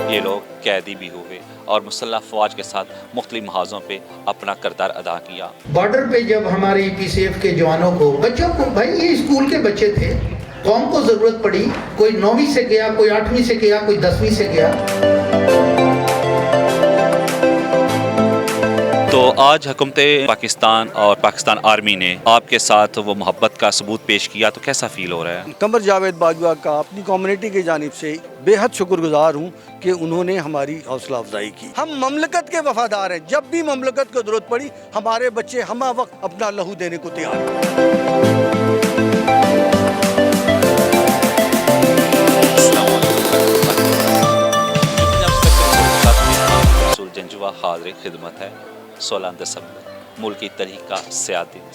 یہ لوگ قیدی بھی ہوئے اور مسلح افواج کے ساتھ مختلف محاذوں پہ اپنا کردار ادا کیا۔ بارڈر پہ جب ہمارے ای پی سی ایف کے جوانوں کو، بچوں کو، بھائی یہ اسکول کے بچے تھے، قوم کو ضرورت پڑی، کوئی 9ویں سے گیا، کوئی 8ویں سے گیا، کوئی 10ویں سے گیا۔ تو آج حکومت پاکستان اور پاکستان آرمی نے آپ کے ساتھ وہ محبت کا ثبوت پیش کیا، تو کیسا فیل ہو رہا ہے؟ قمر جاوید باجوہ کا اپنی کمیونٹی کی جانب سے بے حد شکر گزار ہوں کہ انہوں نے ہماری حوصلہ افزائی کی۔ ہم مملکت کے وفادار ہیں، جب بھی مملکت کو ضرورت پڑی ہمارے بچے ہمہ وقت اپنا لہو دینے کو تیار ہیں۔ جنجوہ حاضر خدمت ہے 16 دسمبر ملکی تحریک کا سیاہ دن،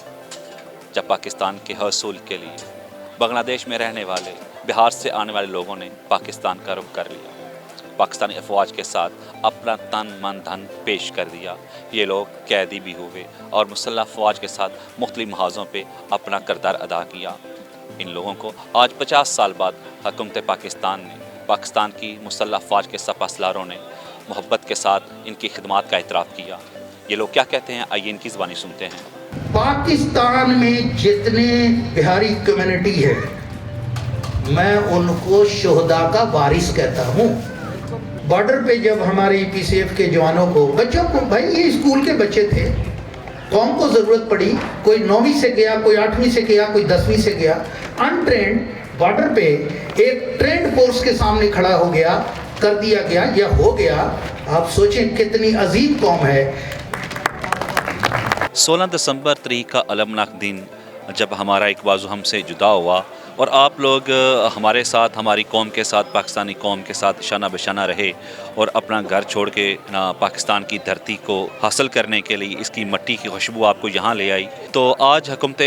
جب پاکستان کے حصول کے لیے بنگلہ دیش میں رہنے والے بہار سے آنے والے لوگوں نے پاکستان کا رخ کر لیا، پاکستانی افواج کے ساتھ اپنا تن من دھن پیش کر دیا۔ یہ لوگ قیدی بھی ہوئے اور مسلح افواج کے ساتھ مختلف محاذوں پہ اپنا کردار ادا کیا۔ ان لوگوں کو آج 50 سال بعد حکومت پاکستان نے، پاکستان کی مسلح افواج کے سپہ سالاروں نے محبت کے ساتھ ان کی خدمات کا اعتراف کیا۔ یہ لوگ کیا کہتے ہیں، آئیے ان کی زبانی سنتے ہیں۔ پاکستان میں جتنے بہاری کمیونٹی ہے میں ان کو شہداء کا وارث کہتا ہوں۔ بارڈر پہ جب ہمارے ای پی سی ایف کے جوانوں کو، بچوں کو، بھائی یہ اسکول کے بچے تھے، قوم کو ضرورت پڑی، کوئی 9ویں سے گیا، کوئی 8ویں سے گیا، کوئی 10ویں سے گیا، انٹرینڈ بارڈر پہ ایک ٹرینڈ فورس کے سامنے کھڑا ہو گیا، کر دیا گیا یا ہو گیا۔ آپ سوچیں کتنی عظیم قوم ہے۔ 16 دسمبر تاریخ کا المناک دن، جب ہمارا ایک بازو ہم سے جدا ہوا اور آپ لوگ ہمارے ساتھ، ہماری قوم کے ساتھ، پاکستانی قوم کے ساتھ شانہ بشانہ رہے اور اپنا گھر چھوڑ کے پاکستان کی دھرتی کو حاصل کرنے کے لیے اس کی مٹی کی خوشبو آپ کو یہاں لے آئی، تو آج حکومت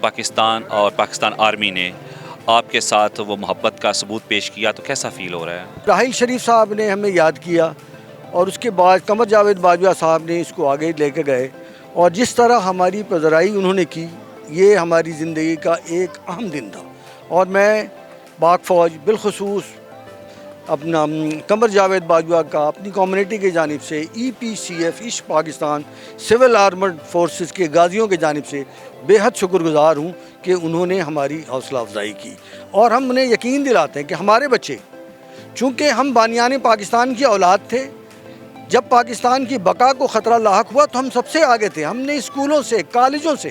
پاکستان اور پاکستان آرمی نے آپ کے ساتھ وہ محبت کا ثبوت پیش کیا، تو کیسا فیل ہو رہا ہے؟ راحیل شریف صاحب نے ہمیں یاد کیا اور اس کے بعد قمر جاوید باجوہ صاحب نے اس کو آگے لے کے گئے، اور جس طرح ہماری پذیرائی انہوں نے کی، یہ ہماری زندگی کا ایک اہم دن تھا۔ اور میں پاک فوج، بالخصوص اپنا قمر جاوید باجوہ کا اپنی کمیونٹی کی جانب سے، E P C F East Pakistan civil armed forces کے غازیوں کی جانب سے بے حد شکر گزار ہوں کہ انہوں نے ہماری حوصلہ افزائی کی، اور ہم انہیں یقین دلاتے ہیں کہ ہمارے بچے، چونکہ ہم بانیان پاکستان کی اولاد تھے، جب پاکستان کی بقا کو خطرہ لاحق ہوا تو ہم سب سے آگے تھے۔ ہم نے اسکولوں سے، کالجوں سے،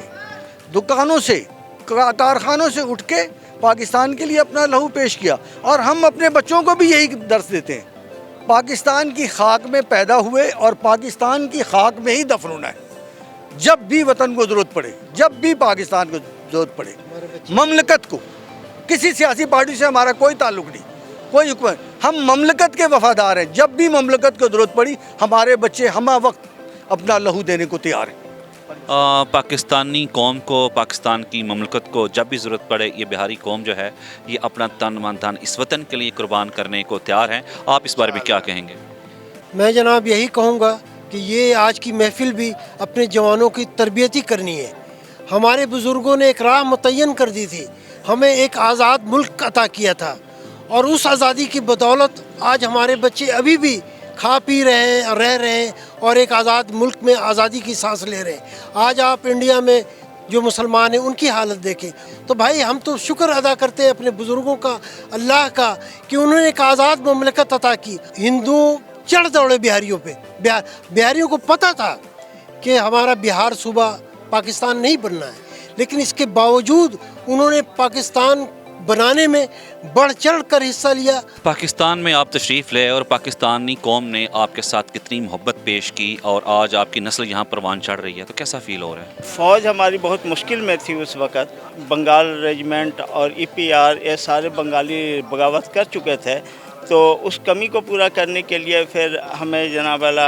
دکانوں سے، کارخانوں سے اٹھ کے پاکستان کے لیے اپنا لہو پیش کیا، اور ہم اپنے بچوں کو بھی یہی درس دیتے ہیں، پاکستان کی خاک میں پیدا ہوئے اور پاکستان کی خاک میں ہی دفن ہونا ہے، جب بھی وطن کو ضرورت پڑے، جب بھی پاکستان کو ضرورت پڑے، مملکت کو، کسی سیاسی پارٹی سے ہمارا کوئی تعلق نہیں، کوئی حکومت، ہم مملکت کے وفادار ہیں، جب بھی مملکت کو ضرورت پڑی ہمارے بچے ہمہ وقت اپنا لہو دینے کو تیار ہیں۔ پاکستانی قوم کو، پاکستان کی مملکت کو جب بھی ضرورت پڑے، یہ بہاری قوم جو ہے یہ اپنا تن من دھن اس وطن کے لیے قربان کرنے کو تیار ہیں۔ آپ اس بارے میں کیا کہیں گے؟ میں جناب یہی کہوں گا کہ یہ آج کی محفل بھی اپنے جوانوں کی تربیت ہی کرنی ہے۔ ہمارے بزرگوں نے ایک راہ متعین کر دی تھی، ہمیں ایک آزاد ملک عطا کیا تھا، اور اس آزادی کی بدولت آج ہمارے بچے ابھی بھی کھا پی رہے ہیں، رہ رہے ہیں، اور ایک آزاد ملک میں آزادی کی سانس لے رہے ہیں۔ آج آپ انڈیا میں جو مسلمان ہیں ان کی حالت دیکھیں، تو بھائی ہم تو شکر ادا کرتے ہیں اپنے بزرگوں کا، اللہ کا، کہ انہوں نے ایک آزاد مملکت عطا کی۔ ہندو چڑھ دوڑے بہاریوں پہ، بہاریوں کو پتہ تھا کہ ہمارا بہار صوبہ پاکستان نہیں بننا ہے، لیکن اس کے باوجود انہوں نے پاکستان بنانے میں بڑھ چڑھ کر حصہ لیا۔ پاکستان میں آپ تشریف لے اور پاکستانی قوم نے آپ کے ساتھ کتنی محبت پیش کی، اور آج آپ کی نسل یہاں پروان چڑھ رہی ہے، تو کیسا فیل ہو رہا ہے؟ فوج ہماری بہت مشکل میں تھی اس وقت، بنگال ریجمنٹ اور ای پی آر یہ سارے بنگالی بغاوت کر چکے تھے، تو اس کمی کو پورا کرنے کے لیے پھر ہمیں جناب والا